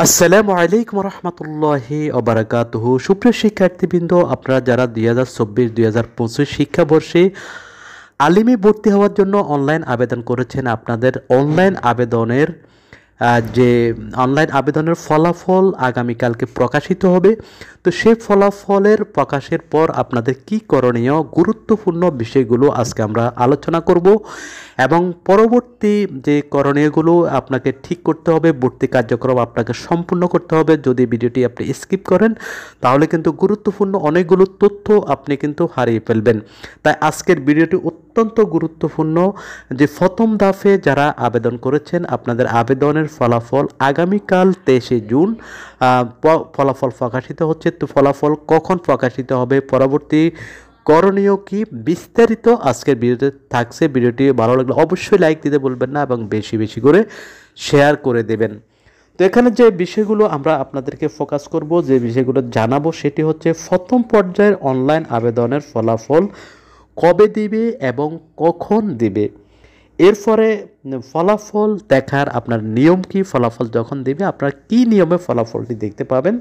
আসসালামু আলাইকুম রহমতুল্লাহি ওবারাকাতুহু। সুপ্রিয় শিক্ষার্থীবৃন্দ, আপনারা যারা 2024-2025 শিক্ষাবর্ষে আলিমে ভর্তি হওয়ার জন্য অনলাইন আবেদন করেছেন, আপনাদের যে অনলাইন আবেদনের ফলাফল আগামীকালকে প্রকাশিত হবে। তো সেই ফলাফলের প্রকাশের পর আপনাদের কি করণীয়, গুরুত্বপূর্ণ বিষয়গুলো আজকে আমরা আলোচনা করব এবং পরবর্তী যে করণীয়গুলো আপনাকে ঠিক করতে হবে, ভর্তি কার্যক্রম আপনাকে সম্পূর্ণ করতে হবে। যদি ভিডিওটি আপনি স্কিপ করেন তাহলে কিন্তু গুরুত্বপূর্ণ অনেকগুলো তথ্য আপনি কিন্তু হারিয়ে ফেলবেন। তাই আজকের ভিডিওটি অত্যন্ত গুরুত্বপূর্ণ। যে প্রথম ধাপে যারা আবেদন করেছেন, আপনাদের আবেদনের ফলাফল আগামীকাল 23শে জুন ফলাফল প্রকাশিত হচ্ছে। তো ফলাফল কখন প্রকাশিত হবে, পরবর্তী করণীয় কি, বিস্তারিত আজকের ভিডিওতে থাকছে। ভিডিওটি ভালো লাগলে অবশ্যই লাইক দিতে বলবেন না এবং বেশি বেশি করে শেয়ার করে দেবেন। তো এখানে যে বিষয়গুলো আমরা আপনাদেরকে ফোকাস করব, যে বিষয়গুলো জানাবো, সেটি হচ্ছে প্রথম পর্যায়ের অনলাইন আবেদনের ফলাফল কবে দিবে এবং কখন দিবে। এরপরে ফলাফল দেখার আপনার নিয়ম কি, ফলাফল যখন দিবে আপনার কি নিয়মে ফলাফলটি দেখতে পাবেন।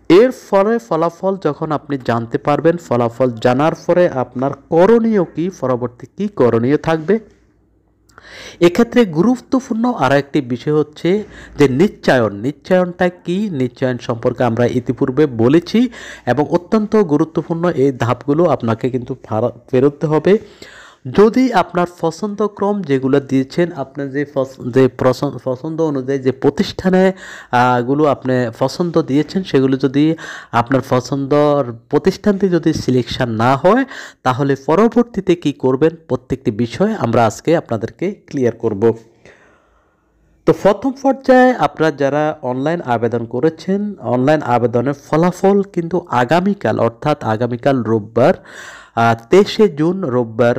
এর ফলে ফলাফল যখন আপনি জানতে পারবেন, ফলাফল জানার পরে আপনার করণীয় কি, পরবর্তী কি করণীয় থাকবে। এক্ষেত্রে গুরুত্বপূর্ণ আর একটি বিষয় হচ্ছে যে নিশ্চয়নটা কি, নিশ্চয়ন সম্পর্কে আমরা ইতিপূর্বে বলেছি এবং অত্যন্ত গুরুত্বপূর্ণ এই ধাপগুলো আপনাকে কিন্তু ফেরোতে হবে। যদি আপনার পছন্দক্রম যেগুলো দিয়েছেন, আপনার যে পছন্দ অনুযায়ী যে প্রতিষ্ঠানে গুলো আপনি পছন্দ দিয়েছেন, সেগুলো যদি আপনার পছন্দর প্রতিষ্ঠানটি যদি সিলেকশন না হয়, তাহলে পরবর্তীতে কি করবেন, প্রত্যেকটি বিষয় আমরা আজকে আপনাদেরকে ক্লিয়ার করব। তো প্রথম পর্যায়ে আপনারা যারা অনলাইন আবেদন করেছেন, অনলাইন আবেদনের ফলাফল কিন্তু আগামীকাল, অর্থাৎ আগামীকাল রোববার 23শে জুন রোববার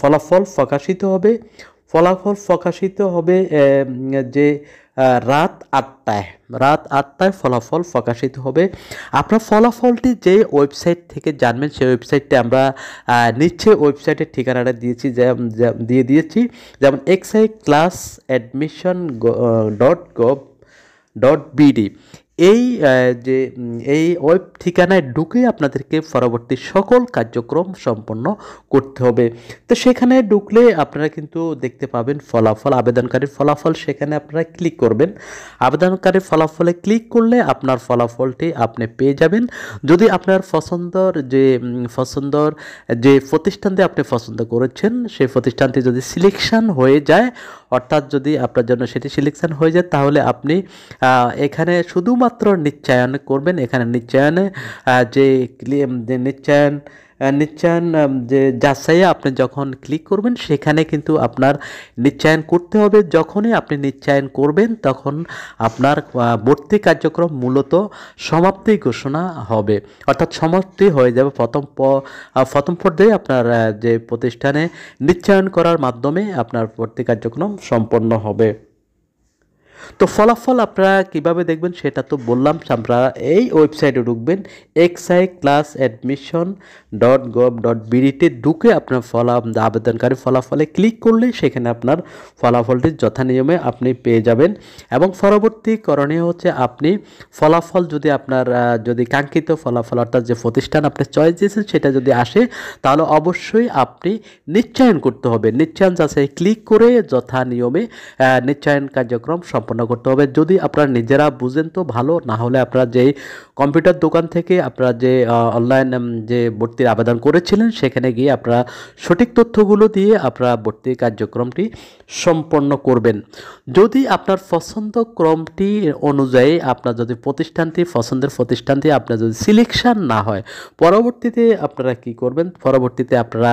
ফলাফল প্রকাশিত হবে। ফলাফল প্রকাশিত হবে যে রাত আটটায় ফলাফল প্রকাশিত হবে। আপনার ফলাফলটি যে ওয়েবসাইট থেকে জানবেন, সেই ওয়েবসাইটটি আমরা নিচে ওয়েবসাইটের ঠিকানাটা দিয়েছি, যেমন exiclass.admission.gov.bd। এই ওয়েব ঠিকানায় ঢুকে আপনাদেরকে পরবর্তী সকল কার্যক্রম সম্পন্ন করতে হবে। তো সেখানে ঢুকলে আপনারা কিন্তু দেখতে পাবেন ফলাফল, আবেদনকারীর ফলাফল। সেখানে আপনারা ক্লিক করবেন। আবেদনকারীর ফলাফলে ক্লিক করলে আপনার ফলাফলটি আপনি পেয়ে যাবেন। যদি আপনার পছন্দর যে প্রতিষ্ঠানটি আপনি পছন্দ করেছেন, সেই প্রতিষ্ঠানটি যদি সিলেকশন হয়ে যায়, অর্থাৎ যদি আপনার জন্য সেটি সিলেকশন হয়ে যায়, তাহলে আপনি এখানে শুধুমাত্র নিশ্চয়ন করবেন। এখানে নিশ্চয়নে যে নিশ্চয়ন যে যাচাইয়ে আপনি যখন ক্লিক করবেন, সেখানে কিন্তু আপনার নিশ্চয়ন করতে হবে। যখনই আপনি নিশ্চয়ন করবেন, তখন আপনার ভর্তি কার্যক্রম মূলত সমাপ্তি ঘোষণা হবে, অর্থাৎ সমাপ্তি হয়ে যাবে। প্রথম পর্যায়ে আপনার যে প্রতিষ্ঠানে নিশ্চয়ন করার মাধ্যমে আপনার ভর্তি কার্যক্রম সম্পন্ন হবে। তো ফলাফল আপনারা কিভাবে দেখবেন সেটা তো বললাম। আপনারা এই ওয়েবসাইটে ঢুকবেন, exiclass.admission.gov.bd ঢুকে আপনার আবেদনকারী ফলাফলে ক্লিক করলে সেখানে আপনার ফলাফলটি যথানিয়মে আপনি পেয়ে যাবেন। এবং পরবর্তী করণীয় হচ্ছে, আপনি ফলাফল যদি কাঙ্ক্ষিত ফলাফল, অর্থাৎ যে প্রতিষ্ঠান আপনি চয়েস দিয়েছেন সেটা যদি আসে, তাহলে অবশ্যই আপনি নিশ্চয়ন করতে হবে। নিশ্চয়ন যাচাই ক্লিক করে যথানিয়মে নিশ্চয়ন কার্যক্রম সম্পন্ন করতে হবে। যদি আপনারা নিজেরা বুঝেন তো ভালো, না হলে আপনারা যেই কম্পিউটার দোকান থেকে আপনারা যে অনলাইন যে ভর্তির আবেদন করেছিলেন, সেখানে গিয়ে আপনারা সঠিক তথ্যগুলো দিয়ে আপনারা ভর্তি কার্যক্রমটি সম্পন্ন করবেন। যদি আপনার পছন্দ ক্রমটি অনুযায়ী আপনার যদি পছন্দের প্রতিষ্ঠানটি আপনার যদি সিলেকশন না হয়, পরবর্তীতে আপনারা কি করবেন, পরবর্তীতে আপনারা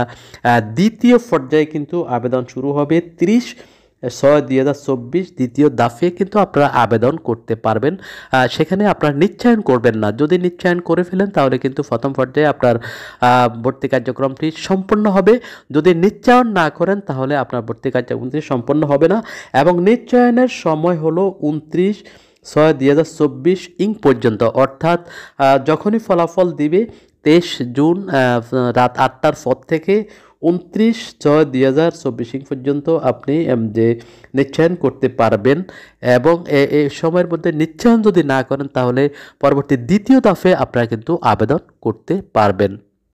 দ্বিতীয় পর্যায়ে কিন্তু আবেদন শুরু হবে। 30/6/2024 দ্বিতীয় দাফে কিন্তু আপনারা আবেদন করতে পারবেন। সেখানে আপনারা নিশ্চয়ন করবেন না। যদি নিশ্চয়ন করে ফেলেন, তাহলে কিন্তু প্রথম পর্যায়ে আপনার ভর্তি কার্যক্রমটি সম্পন্ন হবে। যদি নিশ্চয়ন না করেন, তাহলে আপনার ভর্তি কার্যক্রমটি সম্পন্ন হবে না। এবং নিশ্চয়নের সময় হলো 29/6/2024 পর্যন্ত, অর্থাৎ যখনই ফলাফল দিবে 23 জুন রাত 8টার পর থেকে 29/6/2024 পর্যন্ত আপনি যে নিশ্চয়ন করতে পারবেন এবং এই সময়ের মধ্যে নিশ্চয়ন যদি না করেন তাহলে পরবর্তী দ্বিতীয় দফে আপনারা কিন্তু আবেদন করতে পারবেন।